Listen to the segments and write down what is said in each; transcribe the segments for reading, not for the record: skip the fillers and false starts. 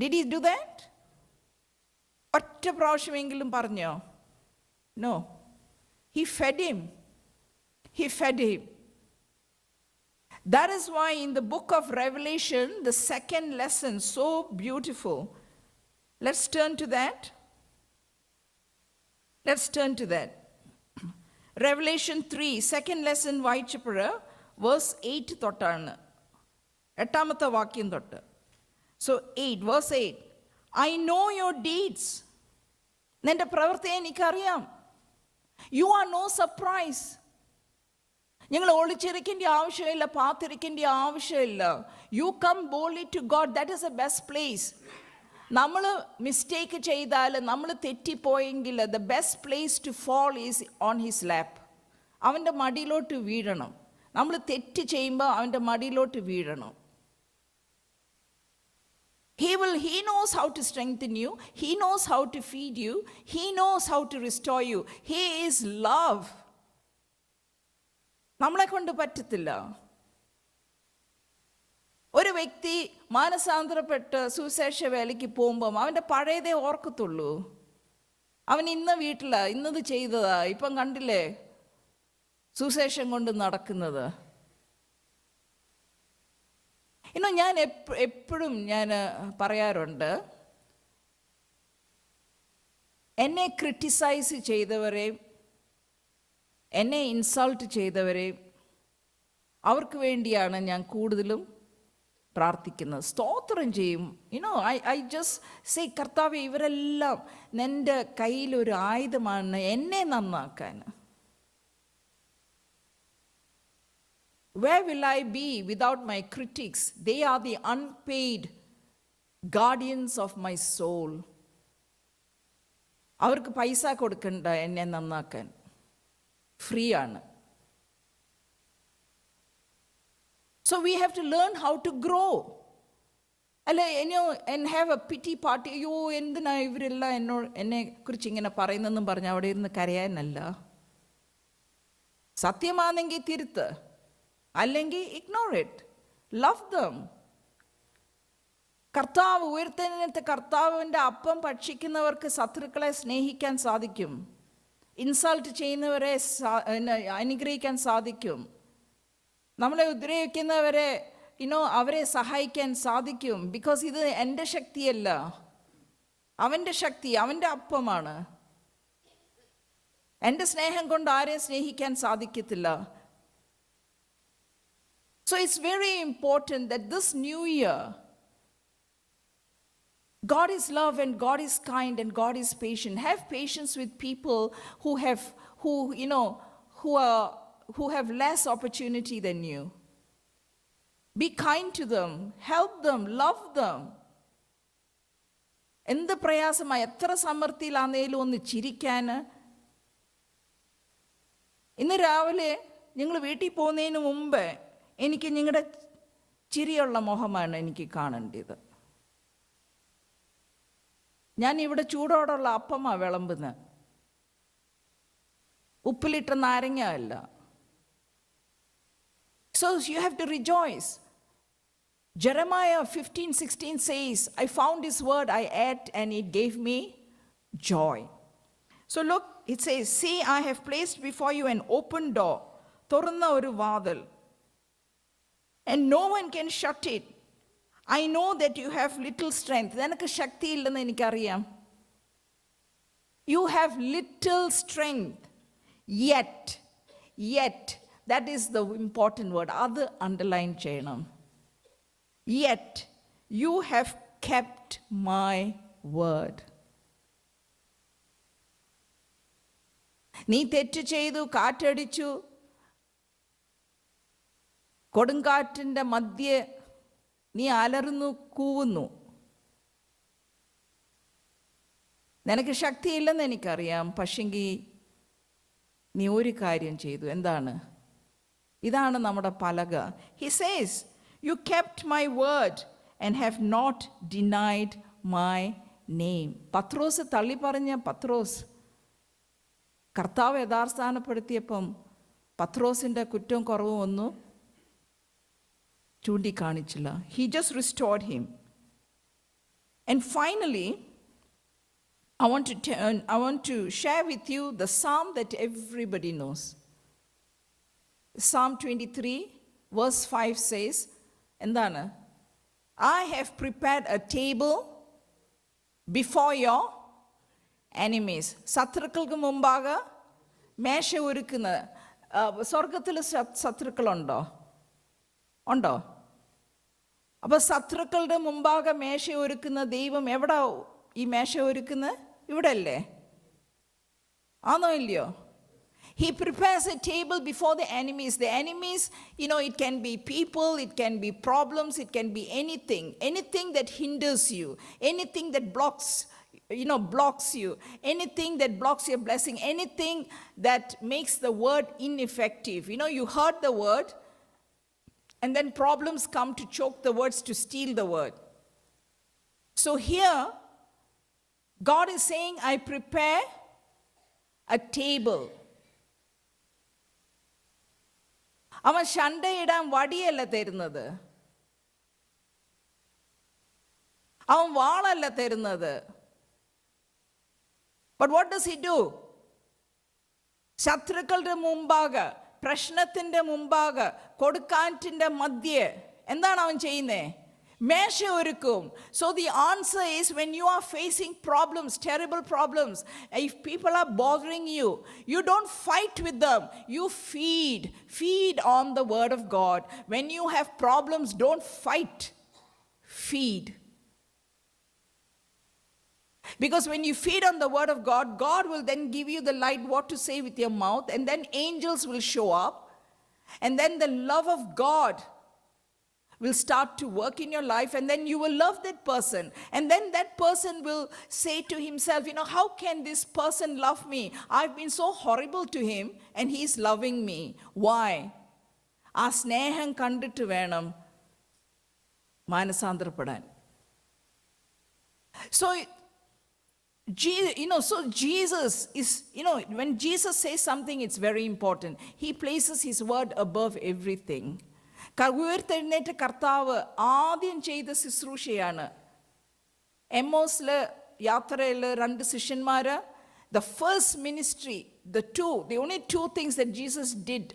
Did he do that? ഒറ്റ പ്രാവശ്യമെങ്കിലും പറഞ്ഞോ? No. He fed him. He fed him. That is why in the book of Revelation, the second lesson, so beautiful. Let's turn to that. Let's turn to that. Revelation 3, second lesson, വായിച്ചപ്പോൾ verse 8 തൊട്ടാണ്, 8ാമത്തെ വാക്യം തൊട്ട്. So 8, verse 8. I know your deeds. നിന്റെ പ്രവൃത്തിയെ എനിക്കറിയാം. You are no surprise. നിങ്ങൾ ഒളിച്ചിരിക്കേണ്ട ആവശ്യമില്ല, പാത്തിരിക്കേണ്ട ആവശ്യമില്ല. You come boldly to God. That is the best place. നമ്മൾ മിസ്റ്റേക്ക് ചെയ്താൽ, നമ്മൾ തെറ്റിപ്പോയെങ്കിൽ, the best place to fall is on his lap. അവൻ്റെ മടിയിലോട്ട് വീഴണം. നമ്മൾ തെറ്റ് ചെയ്യുമ്പോൾ അവൻ്റെ മടിയിലോട്ട് വീഴണം. He knows how to strengthen you. He knows how to feed you. He knows how to restore you. He is love. നമ്മളെ കൊണ്ട് പറ്റത്തില്ല. ഒരു വ്യക്തി മാനസാന്തരപ്പെട്ട് സുവിശേഷ വേലയ്ക്ക് പോകുമ്പം അവൻ്റെ പഴയതേ ഓർക്കത്തുള്ളൂ. അവൻ ഇന്ന വീട്ടിലാ, ഇന്നത് ചെയ്തതാ, ഇപ്പം കണ്ടില്ലേ സുവിശേഷം കൊണ്ട് നടക്കുന്നത്. ഞാൻ എപ്പോഴും പറയാറുണ്ട്, എന്നെ ക്രിട്ടിസൈസ് ചെയ്തവരെയും എന്നെ ഇൻസൾട്ട് ചെയ്തവരെയും അവർക്ക് വേണ്ടിയാണ് ഞാൻ കൂടുതലും പ്രാർത്ഥിക്കുന്നത്, സ്തോത്രം ചെയ്യും. ഐ ജസ്റ്റ് സേ, കർത്താവേ, ഇവരെല്ലാം നിൻ്റെ കയ്യിലൊരു ആയുധമാണ് എന്നെ നന്നാക്കാൻ. Where will I be without my critics? They are the unpaid guardians of my soul. അവർക്ക് പൈസ കൊടുക്കണ്ട എന്നെ നന്നാക്കാൻ, ഫ്രീ ആണ്. So we have to learn how to grow. അല്ലെ, and have a pity party. അയ്യോ, എന്തിനാ ഇവരെല്ലാം എന്നെ കുറിച്ച് ഇങ്ങനെ പറയുന്നെന്നും പറഞ്ഞ് അവിടെ ഇരുന്ന് കരയാനല്ല. സത്യമാണെങ്കിൽ തിരുത്ത്, അല്ലെങ്കിൽ ഇഗ്നോർ ഇറ്റ്. ലവ് ദം. കർത്താവ് ഉയർത്തെഴുന്നേറ്റ കർത്താവിൻ്റെ അപ്പം ഭക്ഷിക്കുന്നവർക്ക് ശത്രുക്കളെ സ്നേഹിക്കാൻ സാധിക്കും. ഇൻസൾട്ട് ചെയ്യുന്നവരെ അനുഗ്രഹിക്കാൻ സാധിക്കും. നമ്മളെ ഉപദ്രവിക്കുന്നവരെ അവരെ സഹായിക്കാൻ സാധിക്കും. ബിക്കോസ് ഇത് എൻ്റെ ശക്തിയല്ല, അവൻ്റെ ശക്തി, അവൻ്റെ അപ്പമാണ്. എൻ്റെ സ്നേഹം കൊണ്ട് ആരെയും സ്നേഹിക്കാൻ സാധിക്കത്തില്ല. So it's very important that this new year, God is love and God is kind and God is patient. Have patience with people who have less opportunity than you. Be kind to them, help them, love them. എന്ത് പ്രയാസമായി, എത്ര സമൃദ്ധിയിലാന്നേലും ഒന്ന് ചിരിക്കാൻ. ഇന്ന് രാവിലെ നിങ്ങൾ വീട്ടിൽ പോകുന്നതിന് മുമ്പ് എനിക്ക് നിങ്ങളുടെ ചിരിയുള്ള മുഖമാണ് എനിക്ക് കാണേണ്ടത്. ഞാൻ ഇവിടെ ചൂടോടുള്ള അപ്പമാ വിളമ്പുന്നത്, ഉപ്പിലിട്ട നാരങ്ങ അല്ല. So you have to rejoice. Jeremiah 15:16 says, I found his word, I ate, and it gave me joy. So look, it says, see, I have placed before you an open door. തുറന്ന ഒരു വാതിൽ. And no one can shut it. I know that you have little strength. നിനക്ക് ശക്തിയില്ലെന്ന് എനിക്കറിയാം. You have little strength. Yet, that is the important word. അത് underline ചെയ്യണം. Yet, you have kept my word. നീ തെറ്റ് ചെയ്തു, കാറ്റടിച്ചു, കൊടുങ്കാറ്റിൻ്റെ മധ്യേ നീ അലറുന്നു, കൂവുന്നു. നിനക്ക് ശക്തിയില്ലെന്ന് എനിക്കറിയാം. പക്ഷെങ്കിൽ നീ ഒരു കാര്യം ചെയ്തു. എന്താണ്? ഇതാണ് നമ്മുടെ പലക. He says, you kept my word and have not denied my name. പത്രോസ് തള്ളി പറഞ്ഞ പത്രോസ് കർത്താവ് യഥാസ്ഥാനപ്പെടുത്തിയപ്പം പത്രോസിൻ്റെ കുറ്റവും കുറവും ഒന്നും ചൂണ്ടിക്കാണിച്ചില്ല. He just restored him. And finally, I want to share with you the psalm that everybody knows. Psalm 23, verse 5 says, endana? I have prepared a table before your enemies. ശത്രുക്കൾക്ക് മുമ്പാകെ മേശ ഒരുക്കുന്ന സ്വർഗത്തിൽ ശത്രുക്കളുണ്ടോ? ഉണ്ടോ? അപ്പൊ ശത്രുക്കളുടെ മുമ്പാകെ മേശ ഒരുക്കുന്ന ദൈവം എവിടെ ഈ മേശ ഒരുക്കുന്നത്? ഇവിടെ അല്ലേ? ആണോ ഇല്ലയോ? He prepares a table before the enemies. The enemies, it can be people, it can be problems, it can be anything. Anything that hinders you, anything that blocks you, anything that blocks your blessing, anything that makes the word ineffective. You heard the word, and then problems come to choke the words, to steal the word. So here, God is saying, I prepare a table. അവൻ ശണ്ടയിടാൻ വടിയല്ല തരുന്നത്, അവൻ വാളല്ല തരുന്നത്. But what does he do? ശത്രുക്കളുടെ മുമ്പാകെ, പ്രശ്നത്തിന്റെ മുമ്പാകെ, കൊടുക്കാറ്റിന്റെ മധ്യേ എന്താണ് അവൻ ചെയ്യുന്നേ? മേശ ഒരുക്കും. So the answer is, when you are facing problems, terrible problems, if people are bothering you, you don't fight with them, you feed on the word of God. When you have problems, don't fight, feed. Because when you feed on the word of God, God will then give you the light what to say with your mouth, and then angels will show up, and then the love of God will start to work in your life, and then you will love that person. And then that person will say to himself, how can this person love me? I've been so horrible to him, and he's loving me. Why? ആ സ്നേഹം കണ്ടിട്ട് വേണം മാനസാന്തരപ്പെടാൻ. So Jesus is, when Jesus says something, it's very important. He places his word above everything. ഉയർത്തെഴുന്നേറ്റ കർത്താവ് ആദ്യം ചെയ്ത ശുശ്രൂഷയാണ്. എമ്മോസിലെ യാത്രയിൽ 2 ശിഷ്യന്മാര്, the first ministry, the only 2 things that Jesus did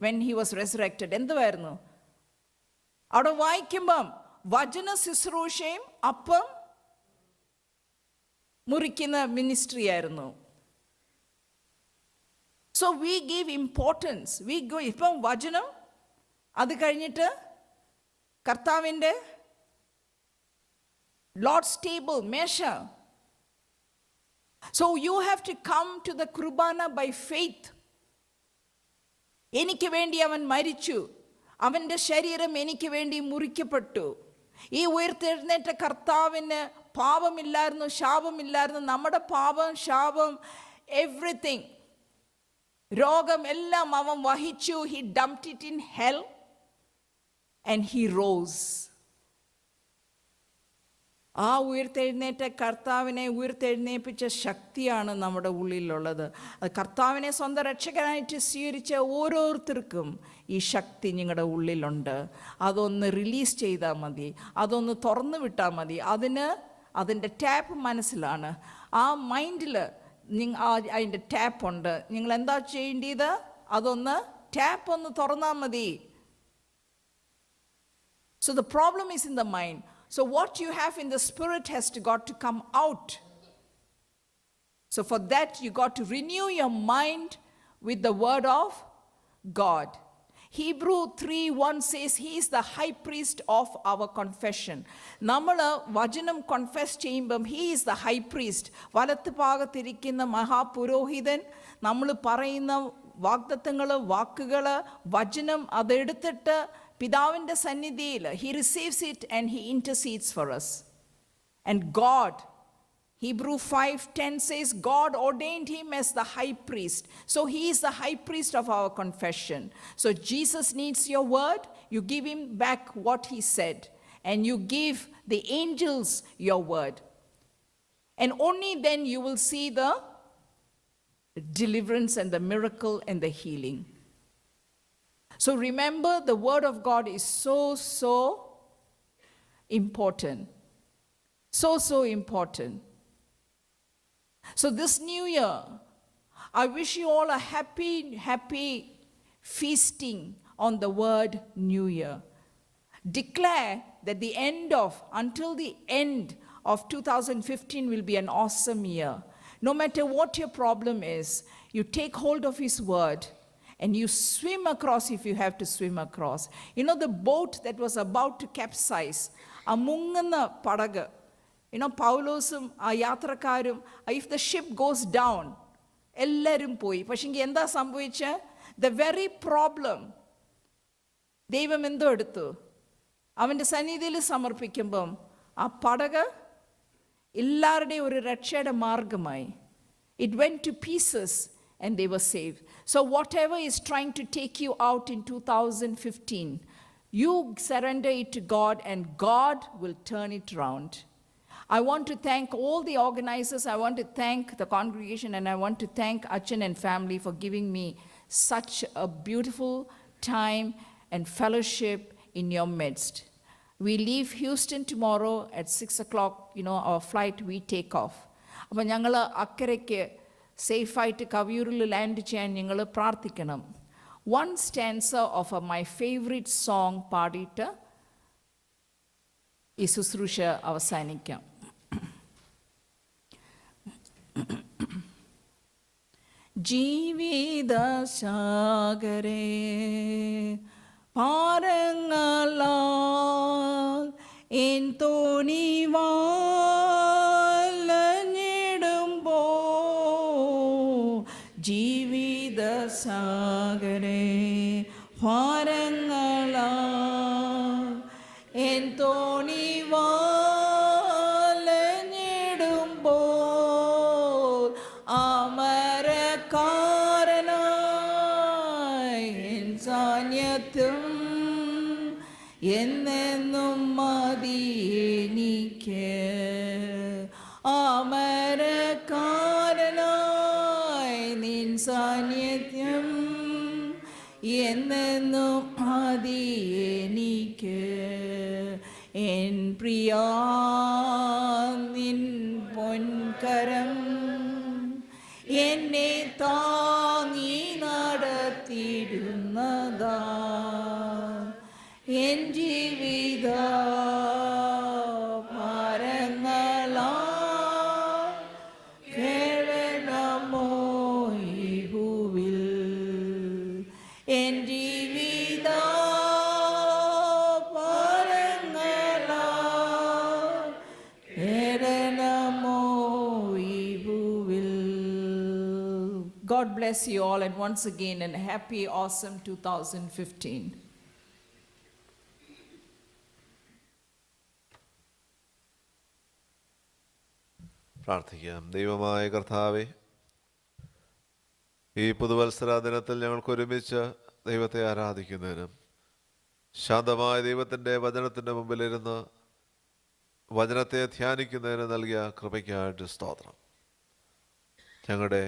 when he was resurrected, എന്തുവായിരുന്നു? അവിടെ വായിക്കുമ്പം വചന ശുശ്രൂഷയും അപ്പം മുറിക്കുന്ന മിനിസ്ട്രി ആയിരുന്നു. So we give importance. ഇപ്പം വചനം, അത് കഴിഞ്ഞിട്ട് കർത്താവിൻ്റെ ലോർഡ്സ് ടേബിൾ, മേശ. So you have to come to the Qurbana by faith. എനിക്ക് വേണ്ടി അവൻ മരിച്ചു, അവൻ്റെ ശരീരം എനിക്ക് വേണ്ടി മുറിക്കപ്പെട്ടു. ഈ ഉയർത്തെഴുന്നേറ്റ കർത്താവിന് പാപമില്ലായിരുന്നു, ശാപമില്ലായിരുന്നു. നമ്മുടെ പാപം, ശാപം, എവ്രിതിങ്, രോഗം എല്ലാം അവൻ വഹിച്ചു. He dumped it in hell and he rose. ആ ഉയർത്തെഴുന്നേറ്റ കർത്താവിനെ ഉയർത്തെഴുന്നേൽപ്പിച്ച ശക്തിയാണ് നമ്മുടെ ഉള്ളിലുള്ളത്. അത് കർത്താവിനെ സ്വന്തം രക്ഷകനായിട്ട് സ്വീകരിച്ച ഓരോരുത്തർക്കും ഈ ശക്തി നിങ്ങളുടെ ഉള്ളിലുണ്ട്. അതൊന്ന് റിലീസ് ചെയ്താൽ മതി, അതൊന്ന് തുറന്നു വിട്ടാൽ മതി. അതിൻ്റെ ടാപ്പ് മനസ്സിലാണ്, ആ മൈൻഡിൽ അതിൻ്റെ ടാപ്പുണ്ട്. നിങ്ങൾ എന്താ ചെയ്യേണ്ടത്? അതൊന്ന് ടാപ്പ് ഒന്ന് തുറന്നാൽ മതി. So the problem is in the mind. So what you have in the spirit has got to come out. So for that you got to renew your mind with the word of God. Hebrews 3:1 says he is the high priest of our confession. നമ്മൾ വചനം confess ചെയ്യുമ്പം he is the high priest. വലത്ത് ഭാഗത്തിരിക്കുന്ന മഹാപുരോഹിതൻ നമ്മൾ പറയുന്ന വാഗ്ദത്തങ്ങൾ, വാക്കുകൾ, വചനം അതെടുത്തിട്ട് പിതാവിൻ്റെ സന്നിധിയിൽ he receives it and he intercedes for us. And God, Hebrews 5:10 says God ordained him as the high priest. So he is the high priest of our confession. So Jesus needs your word, you give him back what he said, and you give the angels your word. And only then you will see the deliverance and the miracle and the healing. So remember, the word of God is so important. So important. So this new year, I wish you all a happy feasting on the word New Year. Declare that until the end of 2015 will be an awesome year. No matter what your problem is, you take hold of His word and you swim across if you have to swim across. You know, the boat that was about to capsize, amungana padaga, Paulosum, Yatrakarum, if the ship goes down, എല്ലാവരും പോയി. പക്ഷെങ്കിൽ എന്താ സംഭവിച്ച? The very problem ദൈവം എന്തോ എടുത്തു അവൻ്റെ സന്നിധിയിൽ സമർപ്പിക്കുമ്പം ആ പടക എല്ലാവരുടെയും ഒരു രക്ഷയുടെ മാർഗമായി. It went to pieces and they were saved. So whatever is trying to take you out in 2015, you surrender it to God and God will turn it around. I want to thank all the organizers. I want to thank the congregation, and I want to thank Achan and family for giving me such a beautiful time and fellowship in your midst. We leave Houston tomorrow at 6 o'clock, our flight, we take off. അപ്പോൾ ഞങ്ങൾ അക്കരയ്ക്ക് സേഫായിട്ട് കവിയൂരിൽ land ചെയ്യാൻ നിങ്ങൾ പ്രാർത്ഥിക്കണം. One stanza of my favorite song പാടിയിട്ട് ഈ ശുശ്രൂഷ അവസാനിക്കാം. ജീവിത സാഗരേ പാരങ്ങളാൽ എൻ തോണി വാലഞ്ഞിടുമ്പോ ജീവിത സാഗരേ പാരങ്ങളാൽ എൻ തോണി എന്നെന്നും മതി എനിക്ക് അമരക്കാരനായി നിൻ സാന്നിധ്യം എന്നെന്നും മതി എനിക്ക് എൻ പ്രിയാ നിൻ പൊൻകരം എന്നെ താങ്ങി നടത്തിടുന്നതാ എൻ ജീവിത ഭാരങ്ങളാ കേളനമോ ഈ ഭൂവിൽ എൻ ജീവിത ഭാരങ്ങളാ കേളനമോ ഈ ഭൂവിൽ. God bless you all, and once again a happy, awesome 2015. പ്രാർത്ഥിക്കാം. ദൈവമായ കർത്താവേ, ഈ പുതുവത്സര ദിനത്തിൽ ഞങ്ങൾക്ക് ഒരുമിച്ച് ദൈവത്തെ ആരാധിക്കുന്നതിനും ശാന്തമായ ദൈവത്തിൻ്റെ വചനത്തിൻ്റെ മുമ്പിലിരുന്ന് വചനത്തെ ധ്യാനിക്കുന്നതിന് നൽകിയ കൃപയ്ക്കായിട്ട് സ്തോത്രം. ഞങ്ങളുടെ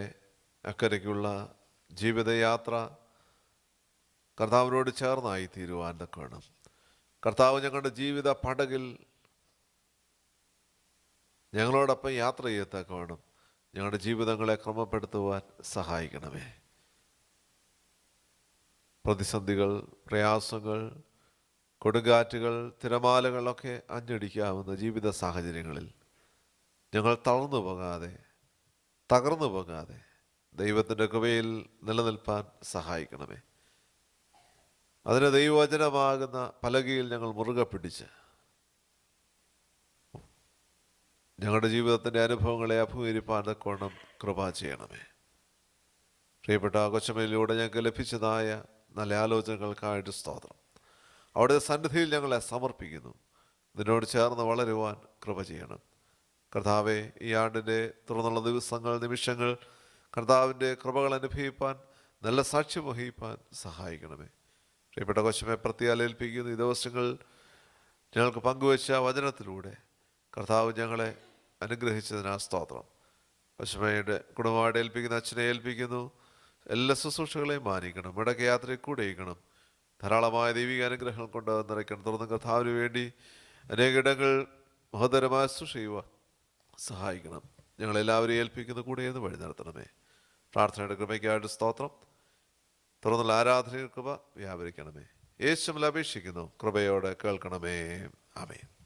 അക്കരയ്ക്കുള്ള ജീവിതയാത്ര കർത്താവിനോട് ചേർന്നായി തീരുവാൻ തക്കവണ്ണം കർത്താവ് ഞങ്ങളുടെ ജീവിത പടകിൽ ഞങ്ങളോടൊപ്പം യാത്ര ചെയ്യത്തക്കവണ്ണം ഞങ്ങളുടെ ജീവിതങ്ങളെ ക്രമപ്പെടുത്തുവാൻ സഹായിക്കണമേ. പ്രതിസന്ധികൾ, പ്രയാസങ്ങൾ, കൊടുങ്കാറ്റുകൾ, തിരമാലകളൊക്കെ അഞ്ഞടിക്കാവുന്ന ജീവിത സാഹചര്യങ്ങളിൽ ഞങ്ങൾ തളർന്നു പോകാതെ, തകർന്നു പോകാതെ ദൈവത്തിൻ്റെ കൃപയിൽ നിലനിൽപ്പാൻ സഹായിക്കണമേ. അതിന് ദൈവവചനമാകുന്ന പലകയിൽ ഞങ്ങൾ മുറുകെ പിടിച്ച് ഞങ്ങളുടെ ജീവിതത്തിൻ്റെ അനുഭവങ്ങളെ അഭിമുഖീകരിപ്പാൻ തക്കവണ്ണം കൃപ ചെയ്യണമേ. പ്രിയപ്പെട്ട കൊച്ചമ്മയിലൂടെ ഞങ്ങൾക്ക് ലഭിച്ചതായ നല്ല ആലോചനകൾക്കായിട്ട് സ്തോത്രം. അവിടെ സന്നിധിയിൽ ഞങ്ങളെ സമർപ്പിക്കുന്നു. ഇതിനോട് ചേർന്ന് വളരുവാൻ കൃപ ചെയ്യണം കർത്താവെ. ഈ ആണ്ടിൻ്റെ തുടർന്നുള്ള ദിവസങ്ങൾ, നിമിഷങ്ങൾ കർത്താവിൻ്റെ കൃപകൾ അനുഭവിപ്പാൻ, നല്ല സാക്ഷ്യം വഹിപ്പാൻ സഹായിക്കണമേ. പ്രിയപ്പെട്ട കൊച്ചമ്മയെ പ്രത്യാലേൽപ്പിക്കുന്നു. ഈ ദിവസങ്ങൾ ഞങ്ങൾക്ക് പങ്കുവച്ച വചനത്തിലൂടെ കർത്താവ് ഞങ്ങളെ അനുഗ്രഹിച്ചതിനാ സ്തോത്രം. കൊച്ചമ്മയുടെ കുടുംബമായിട്ട് ഏൽപ്പിക്കുന്ന അച്ഛനെ ഏൽപ്പിക്കുന്നു. എല്ലാ ശുശ്രൂഷകളെയും മാനിക്കണം, ഇടയ്ക്ക് യാത്രയിൽ കൂടെ ഇരിക്കണം. ധാരാളമായ ദൈവിക അനുഗ്രഹങ്ങൾ കൊണ്ട് നിറയ്ക്കണം. തുടർന്ന് കർത്താവിന് വേണ്ടി അനേക ഇടങ്ങൾ മഹോദരമായ ചെയ്യുവാൻ സഹായിക്കണം. ഞങ്ങളെല്ലാവരെയും ഏൽപ്പിക്കുന്ന കൂടെ എന്ന് വഴി നടത്തണമേ. പ്രാർത്ഥനയുടെ കൃപയ്ക്കായിട്ട് സ്തോത്രം. തുറന്നുള്ള ആരാധനയുടെ കൃപ വ്യാപരിക്കണമേ. യേശുവിൽ അപേക്ഷിക്കുന്നു, കൃപയോടെ കേൾക്കണമേ. ആമേൻ.